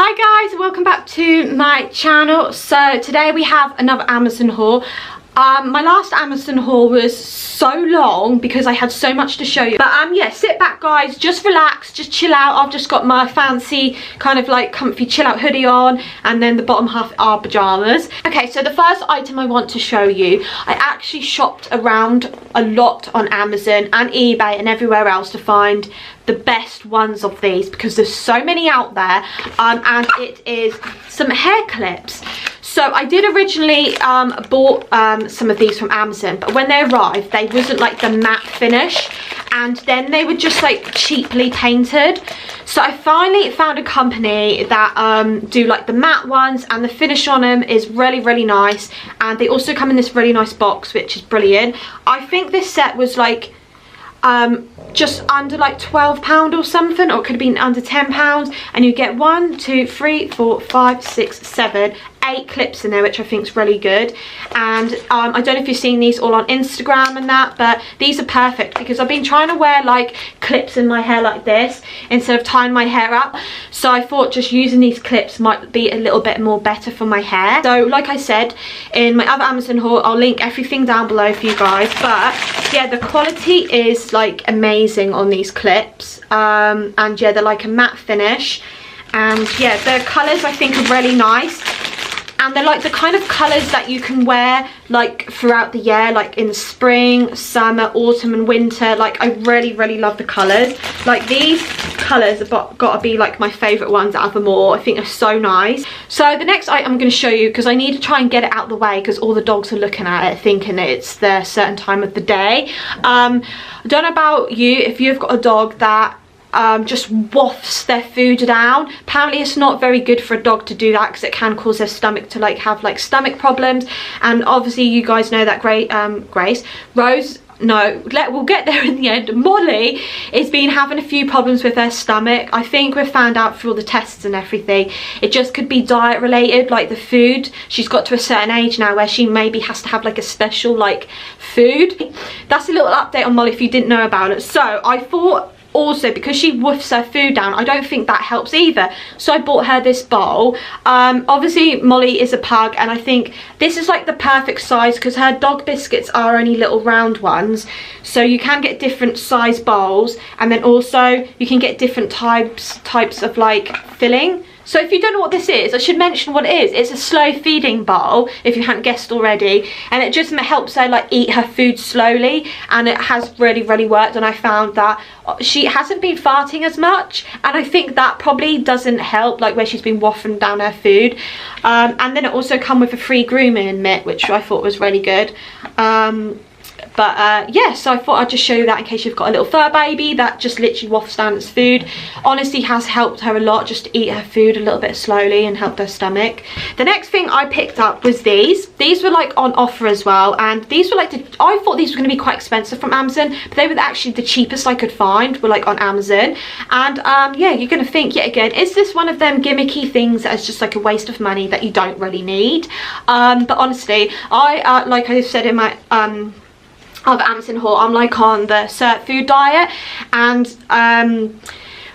Hi guys, welcome back to my channel. So today we have another Amazon haul. My last Amazon haul was so long because I had so much to show you. But yeah, sit back guys, just relax, just chill out. I've just got my fancy kind of like comfy chill out hoodie on, and then the bottom half are pajamas. Okay, so the first item I want to show you, I actually shopped around a lot on Amazon and eBay and everywhere else to find the best ones of these because there's so many out there, and it is some hair clips. So I did originally bought some of these from Amazon, but when they arrived they wasn't like the matte finish, and then they were just like cheaply painted. So I finally found a company that do like the matte ones, and the finish on them is really nice, and they also come in this really nice box, which is brilliant. I think this set was like just under like £12 or something, or it could have been under £10, and you get 1, 2, 3, 4, 5, 6, 7, 8 clips in there, which I think is really good. And I don't know if you've seen these all on Instagram and that, but these are perfect because I've been trying to wear like clips in my hair like this instead of tying my hair up, so I thought just using these clips might be a little bit more better for my hair. So like I said in my other Amazon haul, I'll link everything down below for you guys. But yeah, the quality is like amazing on these clips, and yeah, they're like a matte finish, and yeah, the colours I think are really nice. And they're like the kind of colours that you can wear like throughout the year, like in the spring, summer, autumn and winter. Like I really love the colours. Like these colours have got to be like my favourite ones out of them all. I think they're so nice. So the next item I'm going to show you, because I need to try and get it out of the way because all the dogs are looking at it thinking it's their certain time of the day. I don't know about you, if you've got a dog that just wafts their food down. Apparently it's not very good for a dog to do that because it can cause their stomach to like have like stomach problems. And obviously you guys know that we'll get there in the end. Molly has been having a few problems with her stomach. I think we've found out through all the tests and everything, it just could be diet related, like the food. She's got to a certain age now where she maybe has to have like a special like food. That's a little update on Molly if you didn't know about it. So I thought also, because she woofs her food down, I don't think that helps either, so I bought her this bowl. Obviously Molly is a pug, and I think this is like the perfect size because her dog biscuits are only little round ones, so you can get different size bowls, and then also you can get different types of like filling. So if you don't know what this is, I should mention what it is. It's a slow feeding bowl, if you hadn't guessed already, and it just helps her like eat her food slowly, and it has really worked. And I found that she hasn't been farting as much, and I think that probably doesn't help, like where she's been waffling down her food. And then it also come with a free grooming mitt, which I thought was really good. Yeah, so I thought I'd just show you that in case you've got a little fur baby that just literally waffles down its food. Honestly has helped her a lot just to eat her food a little bit slowly and help her stomach. The next thing I picked up was these. These were like on offer as well, and these were like I thought these were going to be quite expensive from Amazon, but they were actually the cheapest I could find, were like on Amazon. And yeah, you're going to think yet again, is this one of them gimmicky things that is just like a waste of money that you don't really need? But honestly, I like I said in my of Amazon haul, I'm like on the cert food diet, and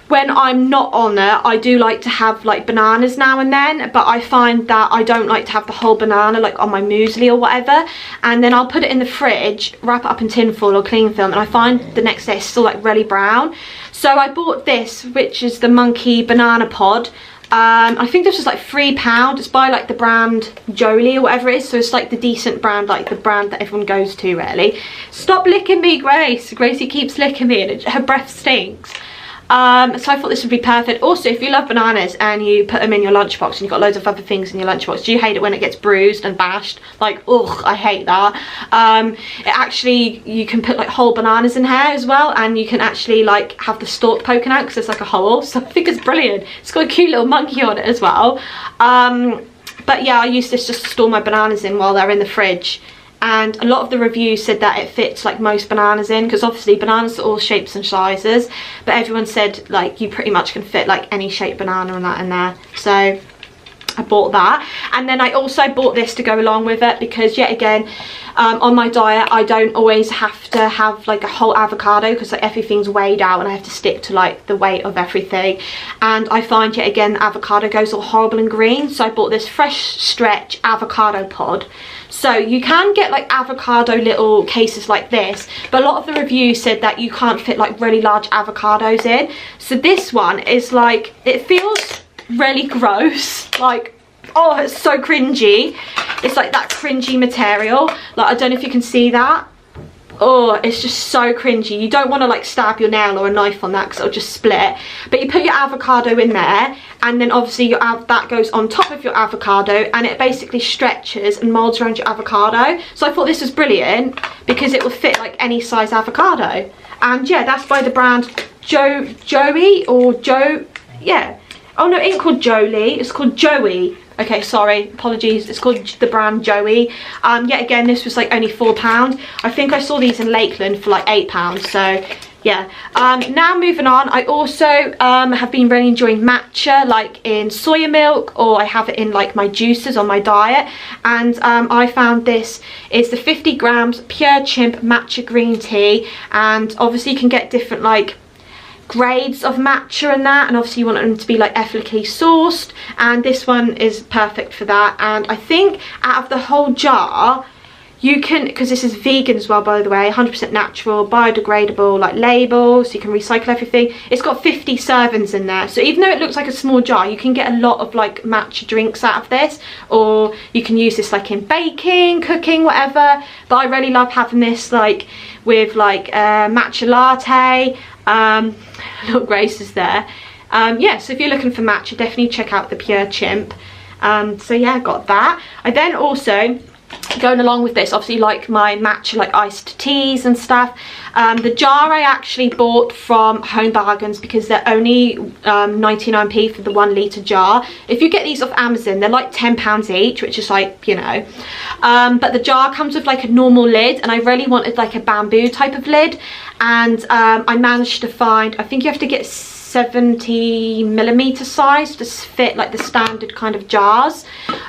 when I'm not on it, I do like to have like bananas now and then, but I find that I don't like to have the whole banana like on my muesli or whatever, and then I'll put it in the fridge, wrap it up in tin foil or cling film, and I find the next day it's still like really brown. So I bought this, which is the Monkey Banana Pod. I think this was like £3. It's by like the brand Jolie or whatever it is, so it's like the decent brand, like the brand that everyone goes to really. Stop licking me, Grace. Gracie keeps licking me and her breath stinks. So I thought this would be perfect. Also, if you love bananas and you put them in your lunchbox and you've got loads of other things in your lunchbox, do you hate it when it gets bruised and bashed? Like, ugh, I hate that. It actually, you can put like whole bananas in here as well, and you can actually like have the stalk poking out because there's like a hole. So I think it's brilliant. It's got a cute little monkey on it as well. But yeah, I use this just to store my bananas in while they're in the fridge. And a lot of the reviews said that it fits like most bananas in, because obviously bananas are all shapes and sizes, but everyone said like you pretty much can fit like any shaped banana and that in there. So I bought that. And then I also bought this to go along with it because, yet again, on my diet I don't always have to have like a whole avocado because like everything's weighed out and I have to stick to like the weight of everything, and I find yet again the avocado goes all horrible and green. So I bought this Fresh Stretch avocado pod. So you can get like avocado little cases like this, but a lot of the reviews said that you can't fit like really large avocados in. So this one is like, it feels really gross, like, oh, it's so cringy. It's like that cringy material, like I don't know if you can see that. Oh, it's just so cringy. You don't want to like stab your nail or a knife on that because it'll just split. But you put your avocado in there, and then obviously that goes on top of your avocado, and it basically stretches and molds around your avocado. So I thought this was brilliant because it will fit like any size avocado. And yeah, that's by the brand Joey or Joe, yeah. Oh no, it ain't called Jolie, it's called Joey. Okay, sorry, apologies, it's called the brand Joey. Yet again, this was like only £4. I think I saw these in Lakeland for like £8, so yeah. Now moving on, I also have been really enjoying matcha, like in soya milk, or I have it in like my juices on my diet. And I found this is the 50 grams Pure Chimp matcha green tea, and obviously you can get different like grades of matcha and that, and obviously you want them to be like ethically sourced, and this one is perfect for that. And I think out of the whole jar you can, because this is vegan as well by the way, 100% natural, biodegradable like label, so you can recycle everything. It's got 50 servings in there, so even though it looks like a small jar, you can get a lot of like matcha drinks out of this, or you can use this like in baking, cooking, whatever. But I really love having this like with like matcha latte. Little Grace is there. Yeah, so if you're looking for matcha, definitely check out the Pure Chimp. So yeah, I got that. I then also, going along with this, obviously like my matcha like iced teas and stuff. The jar I actually bought from Home Bargains because they're only 99p for the 1 litre jar. If you get these off Amazon, they're like £10 each, which is like, you know. But the jar comes with like a normal lid, and I really wanted like a bamboo type of lid. And I managed to find, I think you have to get 70mm size to fit like the standard kind of jars.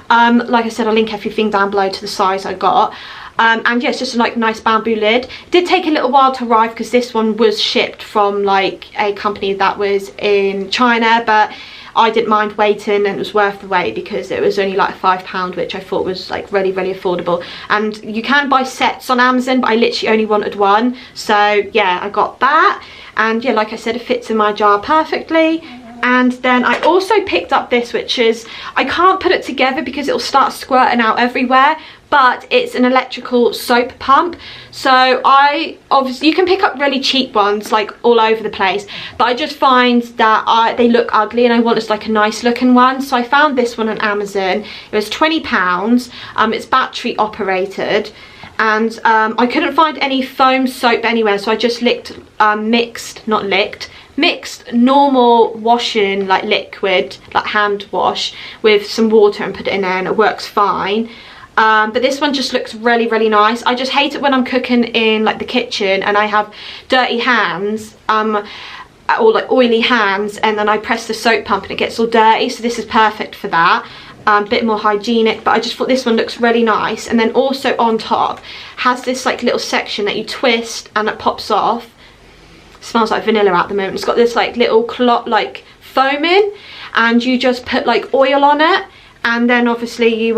Like I said, I'll link everything down below to the size I got. And yeah, it's just like a nice bamboo lid. It did take a little while to arrive because this one was shipped from like a company that was in China, but I didn't mind waiting, and it was worth the wait because it was only like £5, which I thought was like really, really affordable. And you can buy sets on Amazon, but I literally only wanted one, so yeah, I got that. And yeah, like I said, it fits in my jar perfectly. And then I also picked up this, which is, I can't put it together because it'll start squirting out everywhere, but it's an electrical soap pump. So obviously you can pick up really cheap ones like all over the place, but I just find that they look ugly, and I want just like a nice looking one. So I found this one on Amazon. It was £20. It's battery operated, and I couldn't find any foam soap anywhere, so I just mixed normal washing like liquid, like hand wash, with some water and put it in there, and it works fine. But this one just looks really, really nice. I just hate it when I'm cooking in like the kitchen and I have dirty hands, or like oily hands, and then I press the soap pump and it gets all dirty. So this is perfect for that. A bit more hygienic, but I just thought this one looks really nice. And then also on top has this like little section that you twist and it pops off. It smells like vanilla at the moment. It's got this like little clot like foam in, and you just put like oil on it, and then obviously you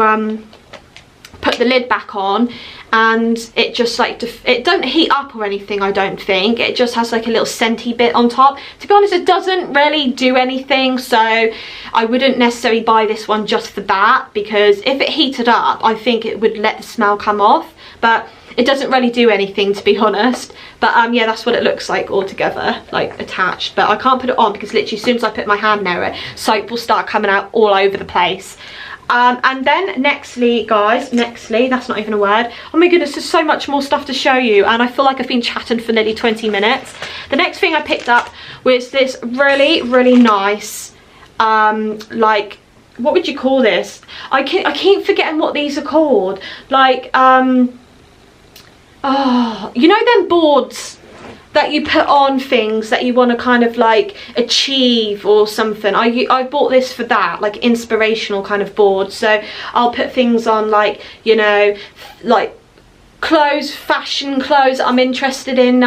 put the lid back on, and it just like, it don't heat up or anything, I don't think. It just has like a little scenty bit on top. To be honest, it doesn't really do anything, so I wouldn't necessarily buy this one just for that, because if it heated up, I think it would let the smell come off, but it doesn't really do anything, to be honest. But yeah, that's what it looks like all together, like attached. But I can't put it on because literally as soon as I put my hand near it, soap will start coming out all over the place. And then nextly, guys, that's not even a word. Oh my goodness, there's so much more stuff to show you, and I feel like I've been chatting for nearly 20 minutes. The next thing I picked up was this really, really nice, like, what would you call this? I keep forgetting what these are called. Like, oh, you know them boards, that you put on things that you want to kind of like achieve or something. I bought this for that, like inspirational kind of board. So I'll put things on, like, you know, like clothes, fashion clothes I'm interested in,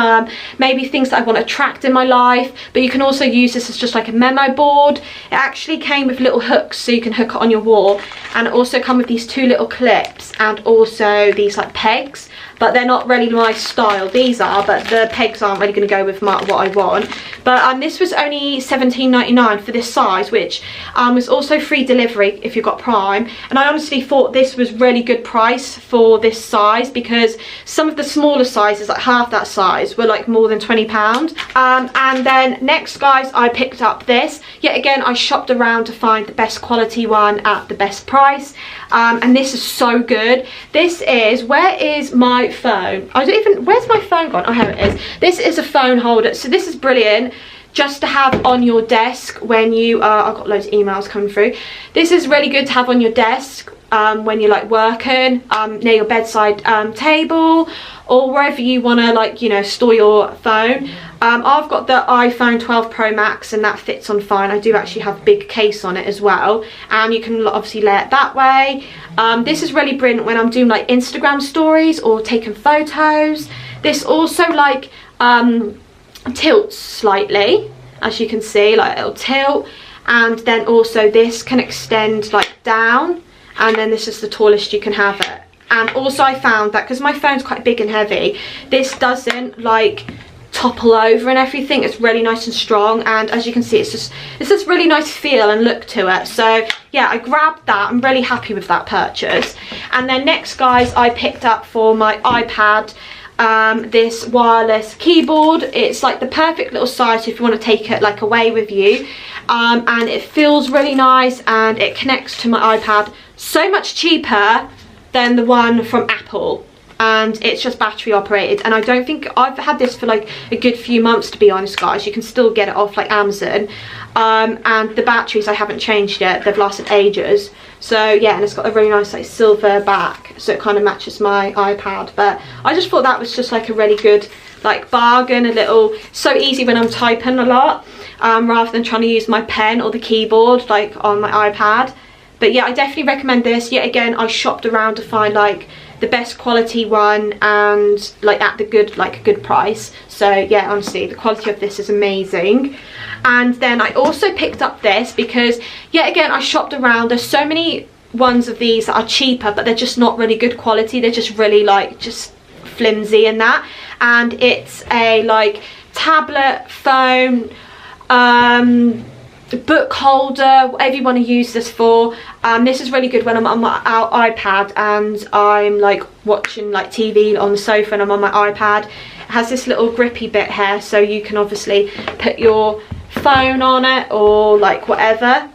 maybe things that I want to attract in my life. But you can also use this as just like a memo board. It actually came with little hooks so you can hook it on your wall, and it also come with these 2 little clips and also these like pegs, but they're not really my style. These are, but the pegs aren't really going to go with what I want. But this was only £17.99 for this size, which was also free delivery if you've got Prime. And I honestly thought this was really good price for this size, because some of the smaller sizes, like half that size, were like more than £20. And then next, guys, I picked up this. Yet again, I shopped around to find the best quality one at the best price. And this is so good. This is, where is my phone? I don't even, where's my phone gone? Oh, here it is. This is a phone holder. So this is brilliant just to have on your desk when you are, I've got loads of emails coming through. This is really good to have on your desk when you're like working, near your bedside table, or wherever you want to, like, you know, store your phone. I've got the iPhone 12 Pro Max and that fits on fine. I do actually have a big case on it as well, and you can obviously lay it that way. This is really brilliant when I'm doing like Instagram stories or taking photos. This also like tilts slightly, as you can see, like it'll tilt. And then also this can extend like down, and then this is the tallest you can have it. And also I found that because my phone's quite big and heavy, this doesn't like topple over and everything. It's really nice and strong, and as you can see, it's just really nice feel and look to it. So yeah, I grabbed that. I'm really happy with that purchase. And then next, guys, I picked up for my iPad this wireless keyboard. It's like the perfect little size if you want to take it like away with you, and it feels really nice, and it connects to my iPad so much cheaper than the one from Apple. And it's just battery operated, and I don't think, I've had this for like a good few months, to be honest, guys. You can still get it off like Amazon, and the batteries I haven't changed yet. They've lasted ages. So yeah, and it's got a really nice like silver back, so it kind of matches my iPad. But I just thought that was just like a really good like bargain, a little, so easy when I'm typing a lot, rather than trying to use my pen or the keyboard like on my iPad. But yeah, I definitely recommend this. Yet again, I shopped around to find like the best quality one, and like at the good price. So yeah, honestly, the quality of this is amazing. And then I also picked up this because yet again, I shopped around. There's so many ones of these that are cheaper, but they're just not really good quality. They're just really like just flimsy and that. And it's a like tablet, phone, book holder, whatever you want to use this for. This is really good when I'm on my iPad and I'm like watching like TV on the sofa and I'm on my iPad. It has this little grippy bit here, so you can obviously put your phone on it or like whatever.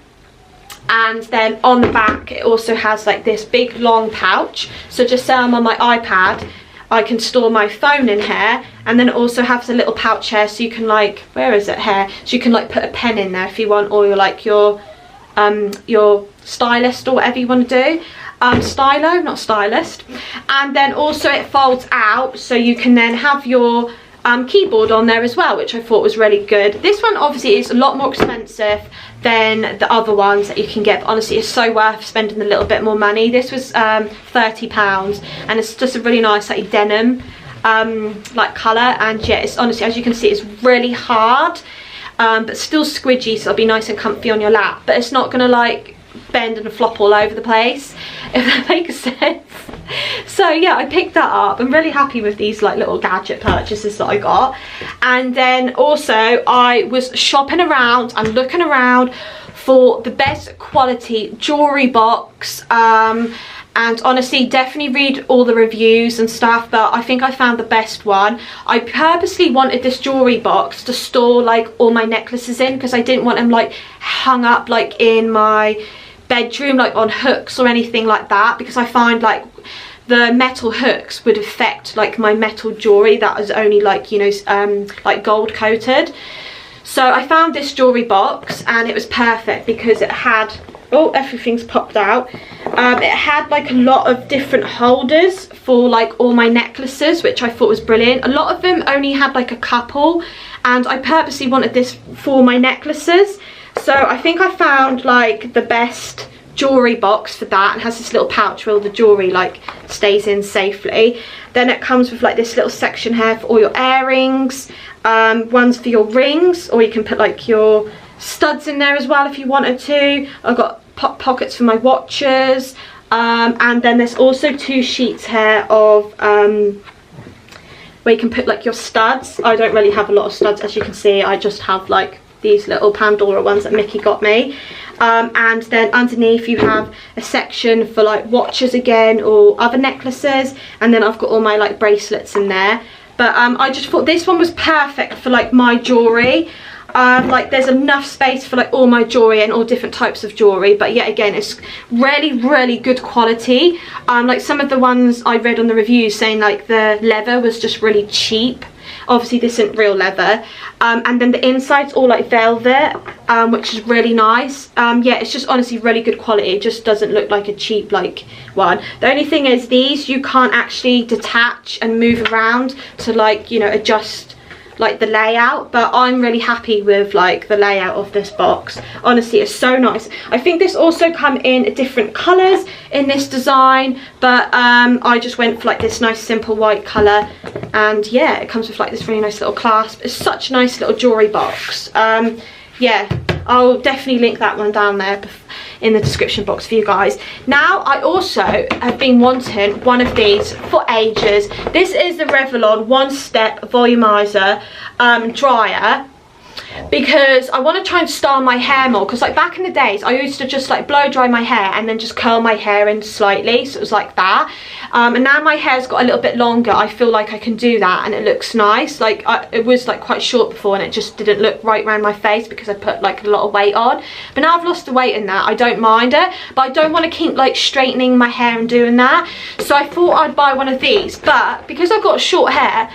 And then on the back it also has like this big long pouch, so just say I'm on my iPad, I can store my phone in here. And then it also has a little pouch here, so you can like, where is it here? So you can like put a pen in there if you want, or your like your stylist or whatever you want to do. Stylo, not stylist. And then also it folds out, so you can then have your keyboard on there as well, which I thought was really good. This one obviously is a lot more expensive than the other ones that you can get, but honestly it's so worth spending a little bit more money. This was £30, and it's just a really nice like denim like colour. And yeah, it's honestly, as you can see, it's really hard, but still squidgy, so it'll be nice and comfy on your lap, but it's not gonna like bend and flop all over the place, if that makes sense. So yeah, I picked that up. I'm really happy with these like little gadget purchases that I got. And then also I was shopping around and looking around for the best quality jewellery box, and honestly definitely read all the reviews and stuff, but I think I found the best one. I purposely wanted this jewellery box to store like all my necklaces in, because I didn't want them like hung up like in my bedroom like on hooks or anything like that, because I find like the metal hooks would affect like my metal jewellery that is only like, you know, like gold coated. So I found this jewellery box and it was perfect because it had oh, everything's popped out. It had like a lot of different holders for like all my necklaces, which I thought was brilliant. A lot of them only had like a couple, and I purposely wanted this for my necklaces. So I think I found like the best jewelry box for that, and has this little pouch where all the jewelry like stays in safely. Then it comes with like this little section here for all your earrings, ones for your rings, or you can put like your studs in there as well if you wanted to. I've got pockets for my watches, and then there's also 2 sheets here of where you can put like your studs. I don't really have a lot of studs, as you can see. I just have like these little Pandora ones that Mickey got me. And then underneath you have a section for like watches again, or other necklaces, and then I've got all my like bracelets in there. But I just thought this one was perfect for like my jewelry. Like there's enough space for like all my jewelry and all different types of jewelry, but yet again it's really good quality. Like some of the ones I read on the reviews saying like the leather was just really cheap. Obviously this isn't real leather. And then the inside's all like velvet, which is really nice. Yeah, it's just honestly really good quality. It just doesn't look like a cheap like one. The only thing is these you can't actually detach and move around to like, you know, adjust like the layout, but I'm really happy with like the layout of this box. Honestly, it's so nice. I think this also come in different colors in this design, but I just went for like this nice simple white color, and yeah, it comes with like this really nice little clasp. It's such a nice little jewelry box. Yeah, I'll definitely link that one down there in the description box for you guys. Now, I also have been wanting one of these for ages. This is the Revlon One Step Volumizer dryer, because I want to try and style my hair more, because like back in the days I used to just like blow dry my hair and then just curl my hair in slightly, so it was like that. And now my hair's got a little bit longer, I feel like I can do that and it looks nice. Like it was like quite short before and it just didn't look right around my face because I put like a lot of weight on, but now I've lost the weight in that, I don't mind it, but I don't want to keep like straightening my hair and doing that. So I thought I'd buy one of these, but because I've got short hair,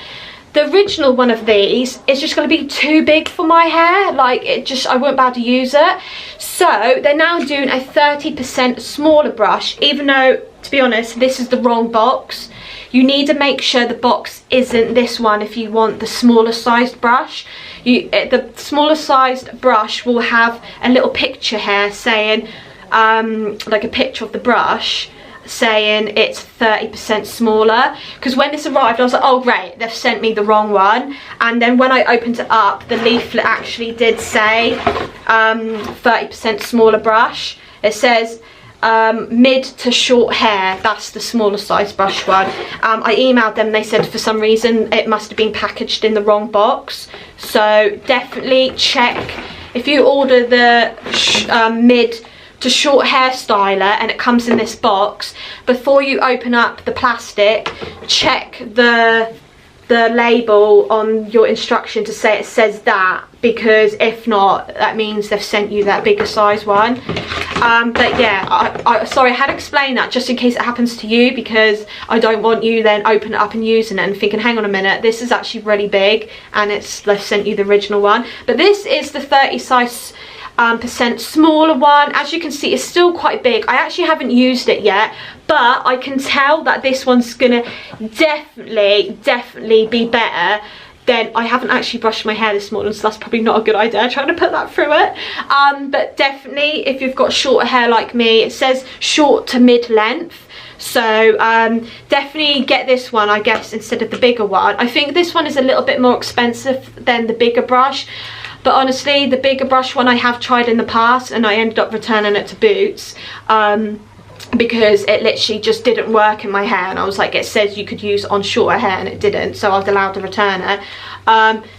the original one of these is just going to be too big for my hair. Like it just, I won't be able to use it. So they're now doing a 30% smaller brush, even though, to be honest, this is the wrong box. You need to make sure the box isn't this one if you want the smaller sized brush. The smaller sized brush will have a little picture here saying, like a picture of the brush, saying it's 30% smaller, because when this arrived I was like, oh great, they've sent me the wrong one. And then when I opened it up, the leaflet actually did say 30% smaller brush. It says mid to short hair, that's the smaller size brush one. I emailed them, they said for some reason it must have been packaged in the wrong box. So definitely check, if you order the mid to short hair styler and it comes in this box, before you open up the plastic, check the label on your instruction to say it says that, because if not, that means they've sent you that bigger size one. But yeah, sorry, I had to explain that just in case it happens to you, because I don't want you then open it up and using it and thinking, hang on a minute, this is actually really big and they've sent you the original one. But this is the 30% smaller one. As you can see, it's still quite big. I actually haven't used it yet, but I can tell that this one's gonna definitely be better. Then I haven't actually brushed my hair this morning, so that's probably not a good idea trying to put that through it. But definitely, if you've got shorter hair like me, it says short to mid length, so definitely get this one, I guess, instead of the bigger one. I think this one is a little bit more expensive than the bigger brush, but honestly, the bigger brush one I have tried in the past and I ended up returning it to Boots, because it literally just didn't work in my hair, and I was like, it says you could use it on shorter hair and it didn't, so I was allowed to return it.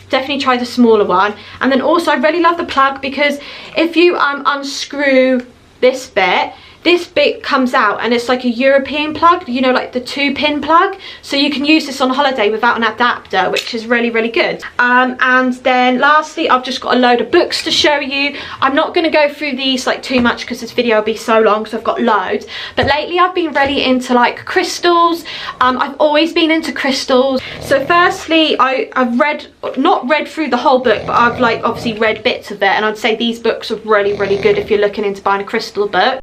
Definitely try the smaller one. And then also I really love the plug, because if you unscrew this bit, this bit comes out and it's like a European plug, you know, like the 2-pin plug, so you can use this on holiday without an adapter, which is really, really good. And then lastly, I've just got a load of books to show you. I'm not going to go through these like too much because this video will be so long, because I've got loads. But lately I've been really into like crystals. I've always been into crystals. So firstly, I've not read through the whole book, but I've like obviously read bits of it, and I'd say these books are really, really good if you're looking into buying a crystal book.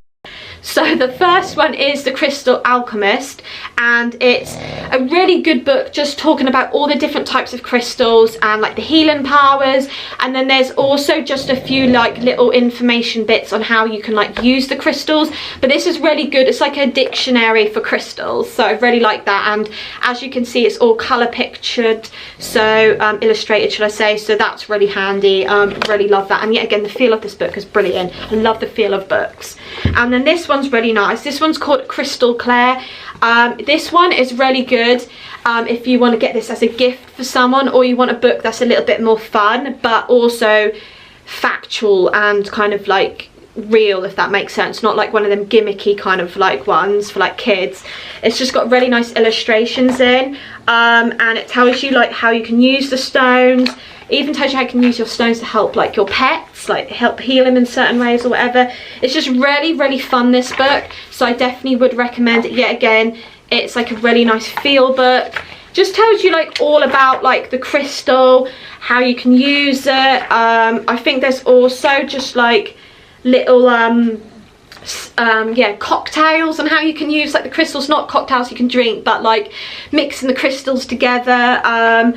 So the first one is The Crystal Alchemist, and it's a really good book just talking about all the different types of crystals and like the healing powers. And then there's also just a few like little information bits on how you can like use the crystals. But this is really good. It's like a dictionary for crystals, so I really like that. And as you can see, it's all color pictured, so illustrated should I say, so that's really handy. Really love that. And yet again, the feel of this book is brilliant. I love the feel of books. And then this one's really nice. This one's called Crystal Clear. This one is really good if you want to get this as a gift for someone, or you want a book that's a little bit more fun but also factual and kind of like real, if that makes sense. Not like one of them gimmicky kind of like ones for like kids. It's just got really nice illustrations in, and it tells you like how you can use the stones. It even tells you how you can use your stones to help like your pets, like help heal them in certain ways or whatever. It's just really, really fun, this book, so I definitely would recommend it. Yet again, it's like a really nice feel book. Just tells you like all about like the crystal, how you can use it. I think there's also just like little yeah, cocktails and how you can use like the crystals. Not cocktails you can drink, but like mixing the crystals together.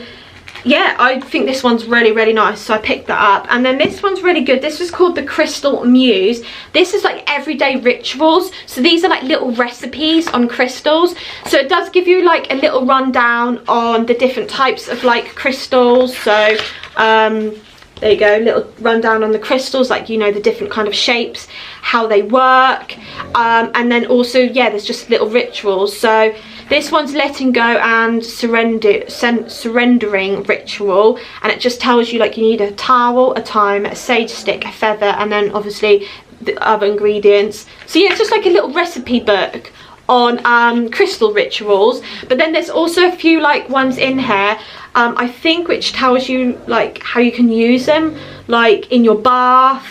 Yeah, I think this one's really, really nice, so I picked that up. And then this one's really good. This was called The Crystal Muse. This is like everyday rituals, so these are like little recipes on crystals. So it does give you like a little rundown on the different types of like crystals. So there you go, little rundown on the crystals, like, you know, the different kind of shapes, how they work. And then also, yeah, there's just little rituals. So this one's letting go and surrendering ritual, and it just tells you like you need a towel, a thyme, a sage stick, a feather, and then obviously the other ingredients. So yeah, it's just like a little recipe book on crystal rituals. But then there's also a few like ones in here, I think, which tells you like how you can use them, like in your bath,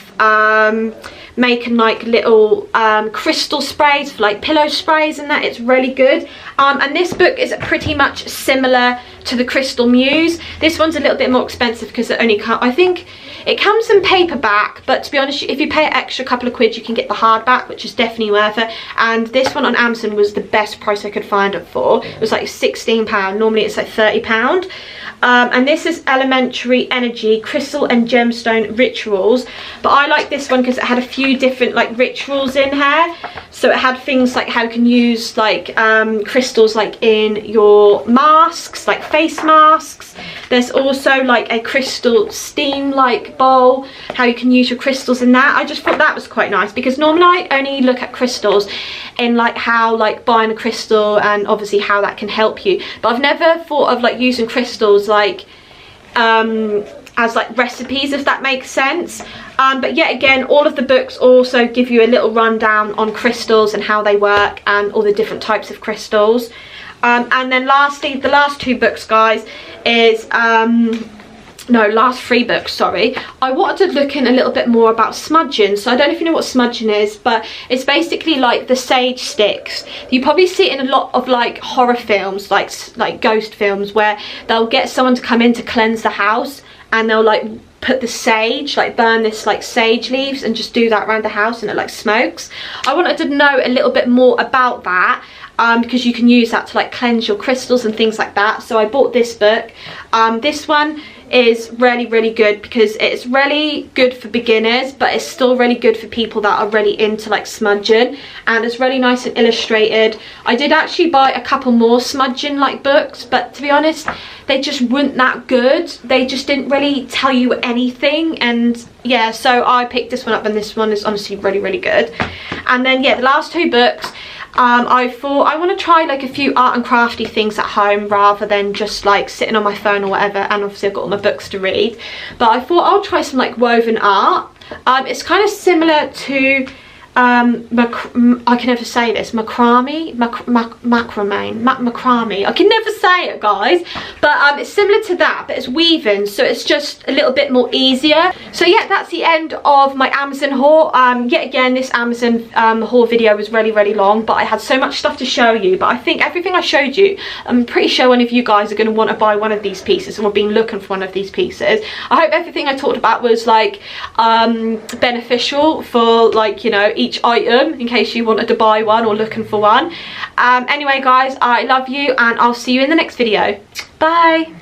making like little crystal sprays for like pillow sprays and that. It's really good. And this book is pretty much similar to The Crystal Muse. This one's a little bit more expensive because it only I think it comes in paperback, but to be honest, if you pay an extra couple of quid, you can get the hardback, which is definitely worth it. And this one on Amazon was the best price I could find it for. It was like £16. Normally it's like £30. And this is Elementary Energy Crystal and Gemstone Rituals. But I like this one because it had a few different like rituals in here. So it had things like how you can use like crystals like in your masks, like face masks. There's also like a crystal steam like bowl, how you can use your crystals in that. I just thought that was quite nice, because normally I only look at crystals in like how like buying a crystal and obviously how that can help you, but I've never thought of like using crystals like as like recipes, if that makes sense. But yet again, all of the books also give you a little rundown on crystals and how they work and all the different types of crystals. And then lastly, the last two books, guys, is no, last three books, sorry. I wanted to look in a little bit more about smudging. So I don't know if you know what smudging is, but it's basically like the sage sticks. You probably see it in a lot of like horror films, like ghost films, where they'll get someone to come in to cleanse the house, and they'll like put the sage, like burn this like sage leaves and just do that around the house, and it like smokes. I wanted to know a little bit more about that, because you can use that to like cleanse your crystals and things like that. So I bought this book. This one is really, really good because it's really good for beginners, but it's still really good for people that are really into like smudging, and it's really nice and illustrated. I did actually buy a couple more smudging like books, but to be honest, they just weren't that good. They just didn't really tell you anything, and yeah, so I picked this one up, and this one is honestly really, really good. And then yeah, the last two books, I thought I want to try like a few art and crafty things at home rather than just like sitting on my phone or whatever, and obviously I've got all my books to read, but I thought I'll try some like woven art. It's kind of similar to I can never say this, macrame, macrame, I can never say it, guys, but it's similar to that, but it's weaving, so it's just a little bit more easier. So yeah, that's the end of my Amazon haul. Yet again, this Amazon haul video was really long, but I had so much stuff to show you. But I think everything I showed you, I'm pretty sure one of you guys are going to want to buy one of these pieces, and we've been looking for one of these pieces. I hope everything I talked about was like beneficial for, like, you know, each item, in case you wanted to buy one or looking for one. Anyway guys, I love you, and I'll see you in the next video. Bye.